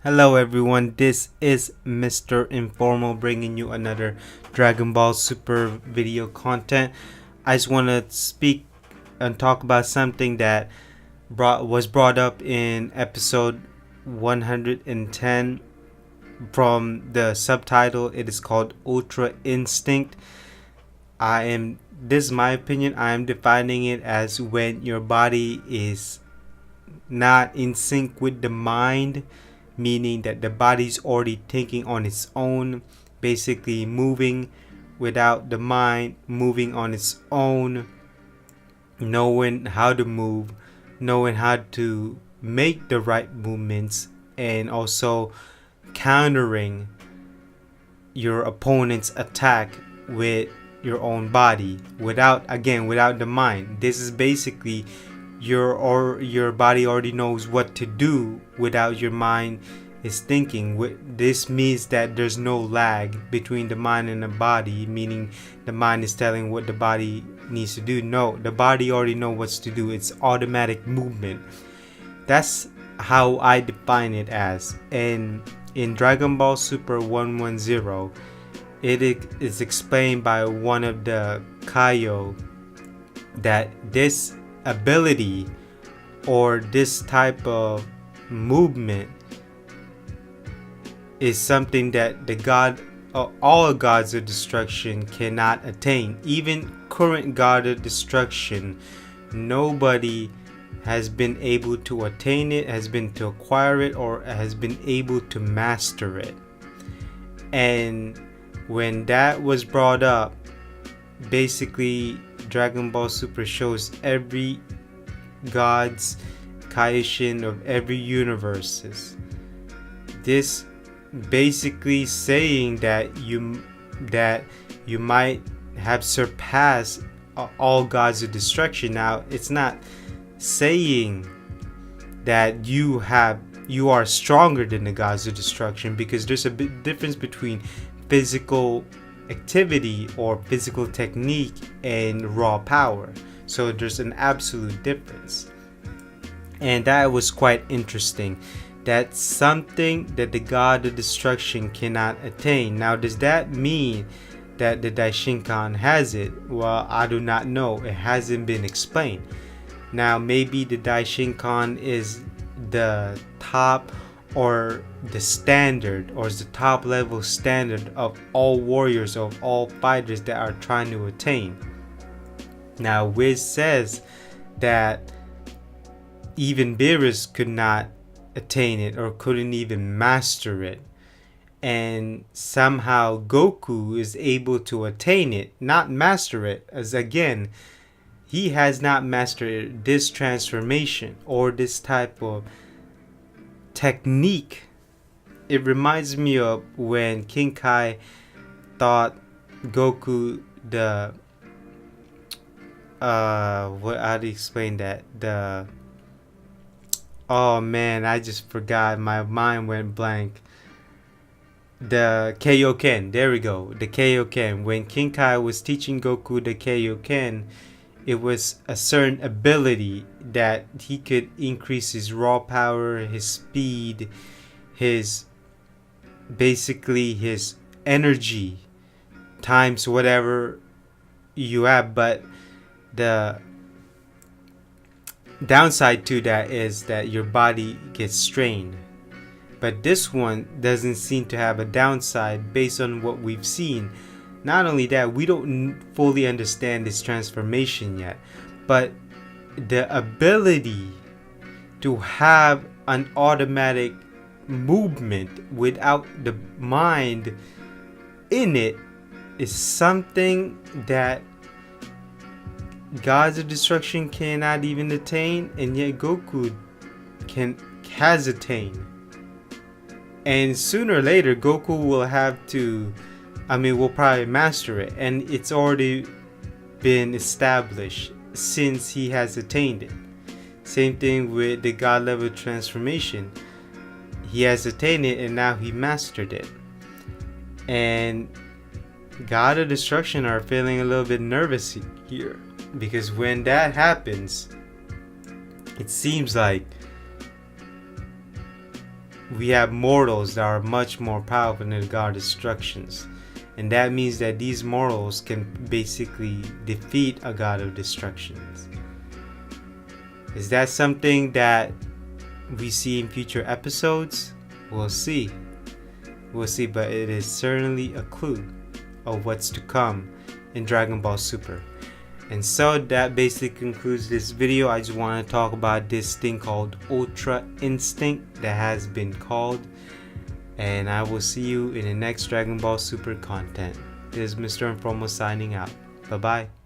Hello everyone, this is Mr. Informal bringing you another Dragon Ball Super video content. I just want to speak and talk about something that was brought up in episode 110 from the subtitle. It is called Ultra Instinct. This is my opinion, I am defining it as when your body is not in sync with the mind, meaning that the body's already thinking on its own, basically moving without the mind, moving on its own, knowing how to move, knowing how to make the right movements, and also countering your opponent's attack with your own body without the mind. This is basically your body already knows what to do without your mind is thinking. This means that there's no lag between the mind and the body, meaning the mind is telling what the body needs to do. No, the body already knows what to do. It's automatic movement. That's how I define it as. And in Dragon Ball Super 110, it is explained by one of the Kaio that this ability or this type of movement is something that all gods of destruction cannot attain. Even current god of destruction, nobody has been able to attain it, has been to acquire it, or has been able to master it. And when that was brought up, basically Dragon Ball Super shows every god's Kaishin of every universes. This basically saying that you might have surpassed all gods of destruction. Now, it's not saying that you are stronger than the gods of destruction, because there's a big difference between physical activity or physical technique and raw power. So there's an absolute difference, and that was quite interesting. That's something that the god of destruction cannot attain. Now, does that mean that the Daishinkan has it? Well, I do not know. It hasn't been explained. Now, maybe the Daishinkan is the top or the standard, or is the top level standard of all warriors, of all fighters that are trying to attain. Now, Wiz says that even Beerus could not attain it or couldn't even master it, and somehow Goku is able to attain it, not master it, as again he has not mastered this transformation or this type of technique. It reminds me of when King Kai taught Goku the how do you explain that? Oh man, I just forgot. My mind went blank. The Kaioken. There we go. The Kaioken. When King Kai was teaching Goku the Kaioken, it was a certain ability that he could increase his raw power, his speed, his energy times whatever you have. But the downside to that is that your body gets strained. But this one doesn't seem to have a downside based on what we've seen. Not only that, we don't fully understand this transformation yet, but the ability to have an automatic movement without the mind in it is something that gods of destruction cannot even attain, and yet Goku has attained. And sooner or later Goku will probably master it, and it's already been established since he has attained it. Same thing with the god level transformation. He has attained it and now he mastered it. And god of destruction are feeling a little bit nervous here, because when that happens, it seems like we have mortals that are much more powerful than the God of Destructions. And that means that these mortals can basically defeat a God of Destructions. Is that something that we see in future episodes? We'll see. We'll see, but it is certainly a clue of what's to come in Dragon Ball Super. And so that basically concludes this video. I just want to talk about this thing called Ultra Instinct that has been called. And I will see you in the next Dragon Ball Super content. This is Mr. Informal signing out. Bye bye.